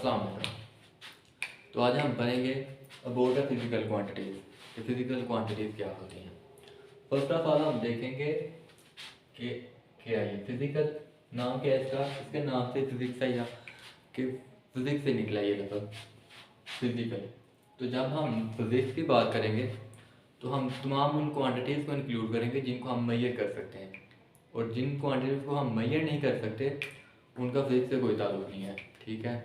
अस्सलाम वालेकुम। तो आज हम पढ़ेंगे अबाउट द फिजिकल क्वांटिटीज़ कि फिजिकल क्वांटिटीज़ क्या होती हैं। फर्स्ट ऑफ ऑल हम देखेंगे कि क्या है फिजिकल, नाम क्या है इसका, इसके नाम से फिजिक्स है या कि फिजिक्स से निकला ये लफ्ज़ फिजिकल। तो जब हम फिजिक्स की बात करेंगे तो हम तमाम उन क्वांटिटीज़ को इंक्लूड करेंगे जिनको हम मेजर कर सकते हैं, और जिन क्वांटिटीज़ को हम मेजर नहीं कर सकते उनका फिजिक्स से कोई ताल्लुक नहीं है। ठीक है,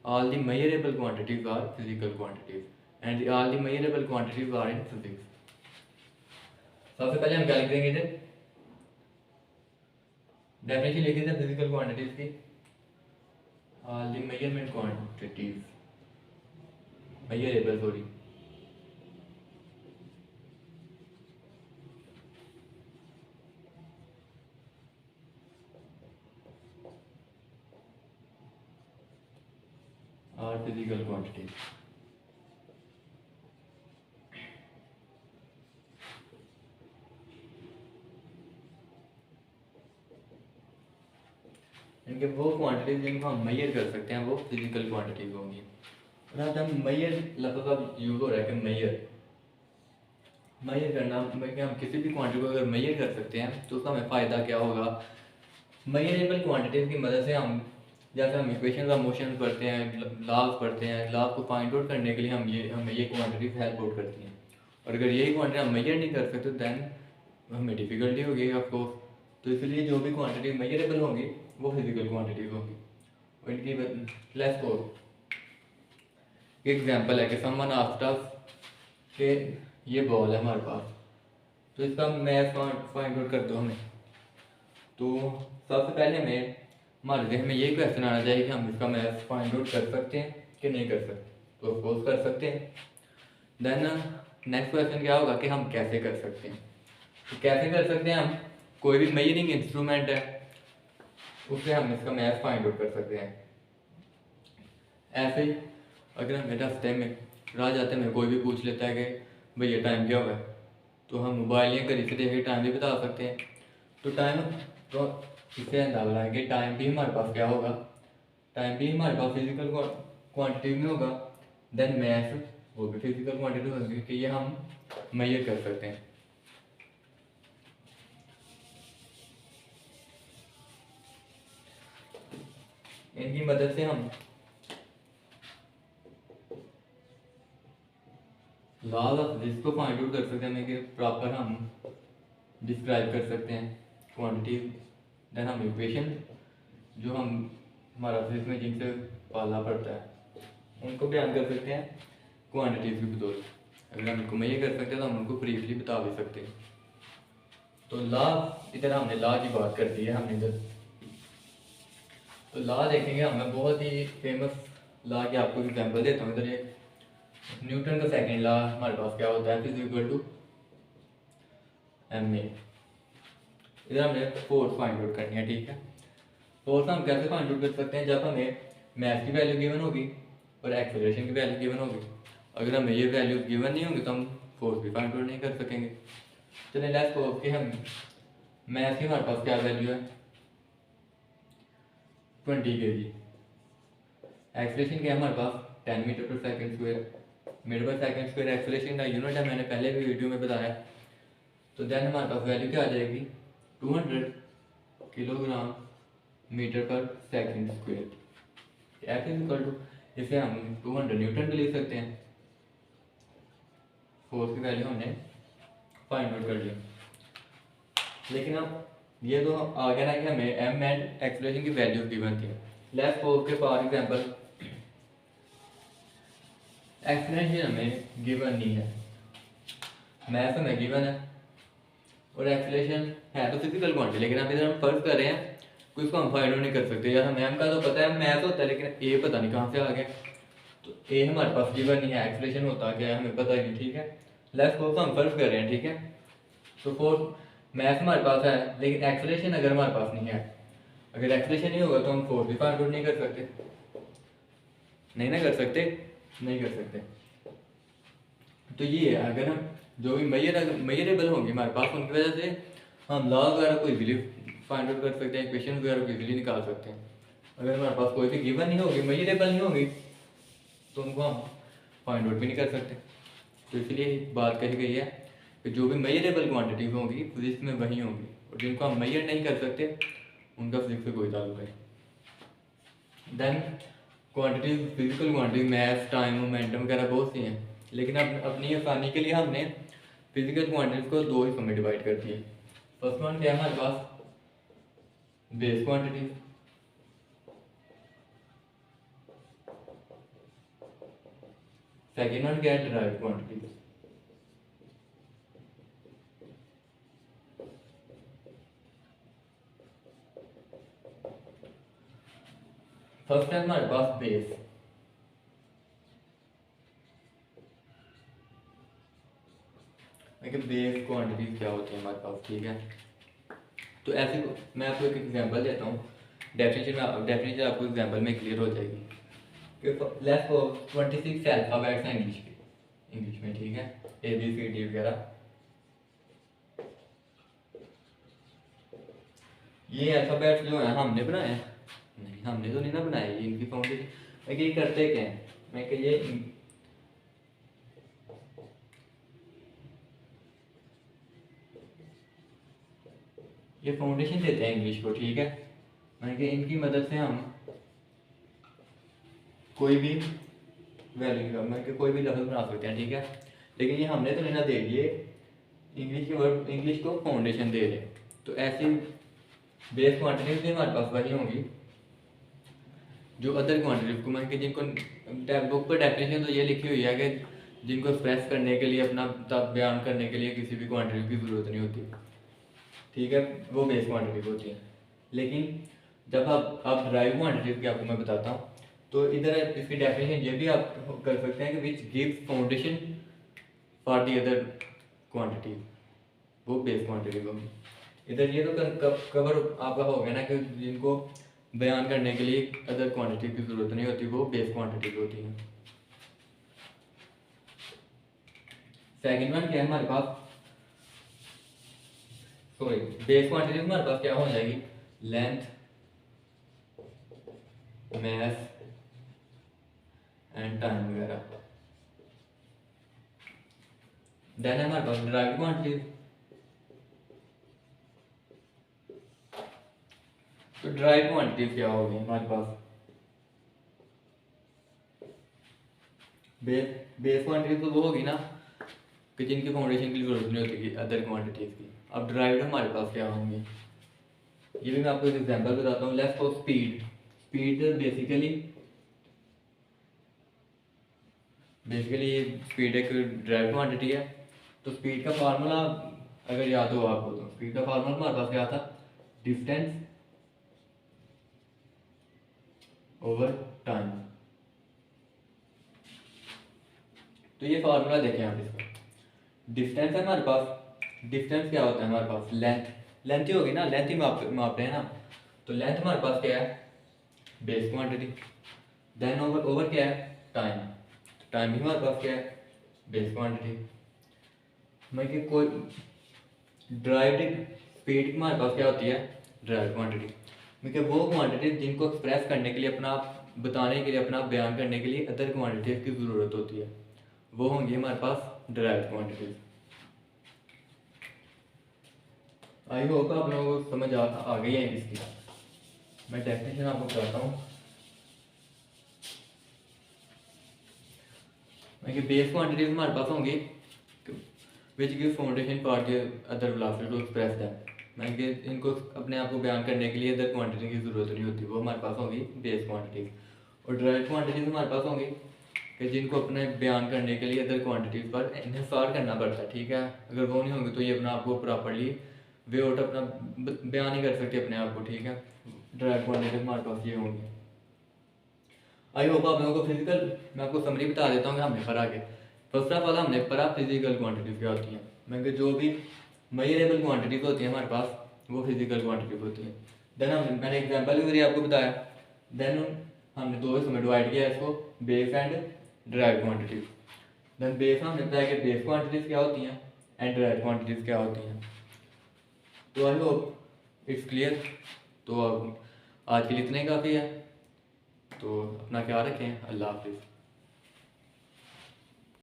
all the measurable quantities are physical quantities and all the measurable quantities are in physics। सबसे पहले हम क्या लिख देंगे इधर, डेफिनेशन लिख देते हैं फिजिकल क्वांटिटीज की। all the measurement quantities measurable sorry are physical quantities। इनके वो क्वांटिटीज जिनको हम मेजर कर सकते हैं वो फिजिकल क्वांटिटीज होंगी। और आज हम मेजर लफ्ज़ का यूज़ हो रहा है कि मेजर करना, कि हम किसी भी क्वांटिटी को अगर मेजर कर सकते हैं तो उसका हमें फ़ायदा क्या होगा। मेजरेबल क्वांटिटीज़ की मदद से हम, जैसे हम इक्वेशन ऑफ मोशन पढ़ते हैं, लॉज पढ़ते हैं, लॉज को फाइंड आउट करने के लिए हमें ये क्वांटिटीज हेल्प आउट करती हैं। और अगर यही क्वांटिटी हम मेजर नहीं कर सकते दैन हमें डिफ़िकल्टी होगी ऑफकोर्स। तो इसलिए जो भी क्वांटिटी मेजरेबल होंगी वो फिजिकल क्वांटिटीज होंगी। और इनकी लेट्स सपोज एग्जांपल है कि समवन आस्क्ड अस कि ये बॉल है हमारे पास, तो इसका मैथ फाइंड आउट कर दो हमें। तो सबसे पहले हमें हमारे जहन में ये क्वेश्चन आना चाहिए कि हम इसका मैथ फाइंड आउट कर सकते हैं कि नहीं कर सकते। तो ऑफकोर्स कर सकते हैं। देन नेक्स्ट क्वेश्चन क्या होगा कि हम कैसे कर सकते हैं। तो कैसे कर सकते हैं, हम कोई भी मेजरिंग इंस्ट्रूमेंट है उससे हम इसका मैथ फाइंड आउट कर सकते हैं। ऐसे ही अगर हम रास्ते में राह जाते में कोई भी पूछ लेता है कि भैया टाइम क्या हुआ है, तो हम मोबाइल या घड़ी से देख के टाइम भी बता सकते हैं। तो टाइम तो इससे अंदाजा है कि टाइम भी हमारे पास क्या होगा, टाइम भी हमारे पास फिजिकल क्वांटिटी में होगा। देन मैथ वो भी फिजिकल क्वांटिटी होगी कि ये हम मेजर कर सकते हैं। इनकी मदद से हम लॉज ऑफ फिजिक्स को फाइंड आउट कर सकते हैं कि प्रॉपर हम डिस्क्राइब कर सकते हैं क्वांटिटी। देन हम इक्वेशन जो हम हमारा फिजिक्स में जिनसे पाला पड़ता है उनको बयान कर सकते हैं क्वांटिटीज की बदौलत। अगर हम इनको मेजर कर सकते हैं तो हम उनको ब्रीफली बता भी सकते हैं। तो लॉ, इधर हमने लॉ की बात कर दी है हमने इधर। तो लॉ देखेंगे हमें बहुत ही फेमस लॉ की आपको एग्जांपल देता हूँ। इधर एक न्यूटन का सेकंड लॉ हमारे पास क्या होता है, F इक्वल टू ma। इधर हमने फोर्स फाइंड आउट करनी है। ठीक है, फोर्स हम कैसे फाइंड आउट कर सकते हैं, जब हमें मास की वैल्यू गिवन होगी और एक्सेलरेशन की वैल्यू गिवन होगी। अगर हमें ये वैल्यू गिवन नहीं होंगी तो हम फोर्स भी फाइंड आउट नहीं कर सकेंगे। चलिए लेट्स सपोज कि हम मास की हमारे पास क्या वैल्यू है 20 kg, एक्सेलरेशन क्या है हमारे पास 10 metre per second square, metre per second square acceleration का यूनिट है, मैंने पहले भी वीडियो में बताया। तो देन हमारे पास वैल्यू क्या आ जाएगी 200 kilogram metre per second square. F is equal to, इसे हम 200 न्यूटन भी लिख सकते हैं। फोर्स की वैल्यू हमने फाइंड आउट कर ली। लेकिन अब ये तो आ गया ना कि हमें एम एंड एक्सेलरेशन की वैल्यू गिवन थी। लेट्स सपोज के फॉर एग्जांपल एक्सेलरेशन हमें गिवन नहीं है, मैथ हमें गिवन है और एक्सेलरेशन है तो फिजिकल क्वांटिटी, लेकिन अब इधर हम फर्ज कर रहे हैं कोई उसको हम फाइंड आउट नहीं कर सकते। यार हमें एम का तो पता है, मैथ होता है, लेकिन ए पता नहीं कहाँ से आ गया। तो ए हमारे पास गिवन नहीं है, एक्सेलरेशन होता क्या है हमें पता ही नहीं। ठीक है, लेट्स सपोज हम फर्ज कर रहे हैं। ठीक है, तो फोर्स मैथ हमारे पास है लेकिन एक्सेलरेशन अगर हमारे पास नहीं है, अगर एक्सेलरेशन नहीं होगा तो हम फोर्स भी फाइंड आउट नहीं कर सकते। नहीं ना कर सकते, नहीं कर सकते। तो ये है, अगर हम जो भी मेजरेबल होंगे हमारे पास उनकी वजह से हम लॉ वगैरह को इजीली फाइंड आउट कर सकते हैं, इक्वेशन वगैरह को इजीली निकाल सकते हैं। अगर हमारे पास कोई भी गिवन नहीं होगी, मेजरेबल नहीं होगी, तो उनको हम फाइंड आउट भी नहीं कर सकते। तो इसलिए बात कही गई है कि जो भी मेजरेबल क्वांटिटीज होंगी फिजिक्स में वही होंगी, और जिनको हम मेजर नहीं कर सकते उनका फिजिक्स से कोई ताल्लुक नहीं। Then quantities, physical quantities, math, time, momentum वगैरह बहुत सी हैं, लेकिन अपनी आसानी के लिए हमने फिजिकल क्वांटिटीज को दो हिस्सों में डिवाइड कर दिए। फर्स्ट वन क्या है हमारे पास, बेस क्वांटिटीज। सेकेंड वन क्या है, डिराइव्ड क्वांटिटीज। फर्स्ट है हमारे पास बेस। देखिए बेस क्वांटिटीज क्या होती है हमारे पास, ठीक है। तो ऐसे मैं आपको एक एग्जांपल देता हूँ, डेफिनेशन आपको एग्जांपल में क्लियर हो जाएगी कि लेट्स सपोज 26 अल्फाबेट्स हैं इंग्लिश में, ठीक है, ABCD वगैरह। ये अल्फाबेट्स जो है हमने बनाए हैं? नहीं, हमने तो नहीं ना बनाए, ये इनकी फाउंडेशन। मैं ये करते क्या है, मैं कि ये फाउंडेशन देते हैं इंग्लिश को, ठीक है। मैं कि इनकी मदद से हम कोई भी वैल्यू, मैं कि कोई भी लफ्ज़ बना सकते हैं, ठीक है। लेकिन ये हमने तो नहीं ना दे दिए, इंग्लिश के वर्ड, इंग्लिश को फाउंडेशन दे रहे। तो ऐसी बेस क्वांटिटीज भी हमारे पास वही होंगी जो अदर क्वांटिटीज को, मैं कि जिनको बुक पर डेफिनेशन तो ये लिखी हुई है कि जिनको एक्सप्रेस करने के लिए, अपना बयान करने के लिए किसी भी क्वांटिटी की ज़रूरत नहीं होती, ठीक है, वो बेस क्वांटिटीज होती हैं। लेकिन जब आप ड्राइव क्वांटिटीज की आपको मैं बताता हूँ, तो इधर इसकी डेफिनेशन ये भी आप कर सकते हैं कि which gives foundation for the other quantity, वो बेस क्वांटिटी होगी। इधर ये तो कवर आपका हो गया ना कि जिनको बयान करने के लिए अदर क्वांटिटी की जरूरत नहीं होती, वो बेस क्वांटिटी होती है। सेकंड वन क्या है हमारे पास, सॉरी, बेस क्वांटिटी हमारे पास क्या हो जाएगी, लेंथ, मैथ एंड टाइम वगैरह। देन हमारे पास डिराइव्ड क्वांटिटीज। तो डिराइव्ड क्वांटिटीज क्या होगी हमारे पास, बेस क्वांटिटीज तो वो होगी ना कि जिनकी फाउंडेशन की जरूरत नहीं होती अदर क्वांटिटीज की। अब डिराइव्ड हमारे पास क्या होंगे, ये भी मैं आपको एक एग्जांपल बताता हूँ। Let's suppose speed. Speed basically speed एक डिराइव्ड क्वांटिटी है। तो स्पीड का फार्मूला अगर याद हो आपको, तो स्पीड का फार्मूला हमारे पास क्या था, डिस्टेंस ओवर टाइम। तो ये फार्मूला देखें आप इसका, डिस्टेंस है हमारे पास, डिस्टेंस क्या होता है हमारे पास, लेंथ ही होगी ना, लेंथ ही माप रहे हैं ना। तो लेंथ हमारे पास क्या है, बेस क्वांटिटी। देन ओवर क्या है, टाइम। टाइम भी हमारे पास क्या है, बेस क्वांटिटी। मैं कि कोई ड्राइव्ड स्पीड हमारे पास क्या होती है, ड्राइव्ड क्वांटिटी। क्योंकि वो क्वांटिटी जिनको एक्सप्रेस करने के लिए, अपना बताने के लिए, अपना बयान करने के लिए अदर क्वांटिटीज की ज़रूरत होती है, वो होंगी हमारे पास ड्राइव्ड क्वांटिटीज। आई होप आप लोगों को समझ आ गई है इसकी। मैं डेफिनेशन आपको बताता हूँ। बेस क्वांटिटीज हमारे पास होंगी which give foundation for the other velocity to express that. मैं कि इनको अपने आप को बयान करने के लिए अदर क्वांटिटी की ज़रूरत नहीं होती, वो हमारे पास होंगी बेस क्वांटिटीज। और ड्राइव्ड क्वांटिटीज हमारे पास होंगी कि जिनको अपने बयान करने के लिए अदर क्वांटिटीज पर इन्हिसार करना पड़ता है, ठीक है। अगर वो नहीं होंगे तो ये अपना आपको प्रॉपरली वे आउट अपना बयान नहीं कर सकते अपने आप को, ठीक है। ड्राइव्ड क्वांटिटीज हमारे पास ये होंगी। आई होप आप लोगों को फिजिकल, मैं आपको समरी बता देता हूँ कि हमने पढ़ा के। फर्स्ट ऑफ ऑल हमने पढ़ा फिजिकल क्वांटिटीज क्या होती हैं। मैं कि जो भी मेजरेबल क्वांटिटीज होती हैं हमारे पास, वो फिजिकल क्वांटिटीज होती हैं। देन मैंने एग्जांपल भी आपको बताया। देन हमने दो हिस्सों में डिवाइड किया इसको, base and derived quantities. Then base हमने बताया कि बेस क्वांटिटीज क्या होती हैं एंड डिराइव्ड क्वांटिटीज क्या होती हैं। तो आई होप इट्स क्लियर। तो अब आज के लिए इतना ही काफ़ी है। तो अपना ख्याल रखें, अल्लाह हाफिज़।